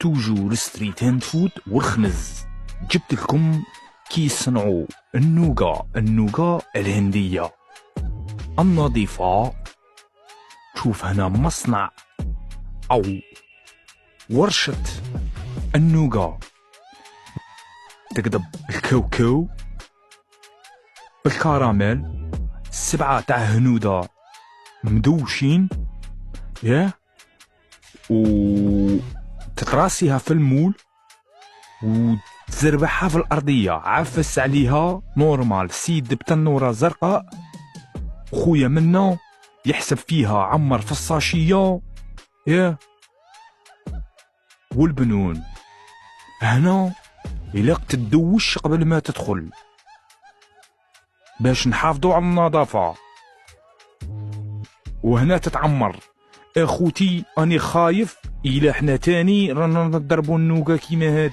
توجور ستريت فود والخنز. جبت لكم كي يصنعوا النوغا الهندية النظيفة. شوف هنا مصنع أو ورشة النوغا. تقدب الكاوكاو بالكراميل، 7 تاع هنودة مدوشين، وتتراسيها في المول وتزربحها في الأرضية. عفس عليها نورمال سيد بتنورة زرقاء، خويا منا يحسب فيها عمر في الصاشية. والبنون هنا إلا تدوش قبل ما تدخل باش نحافظوا على النظافة، وهنا تتعمر. اخوتي اني خايف إلا حنا تاني رانا نضربوا النوغا كيما هادي.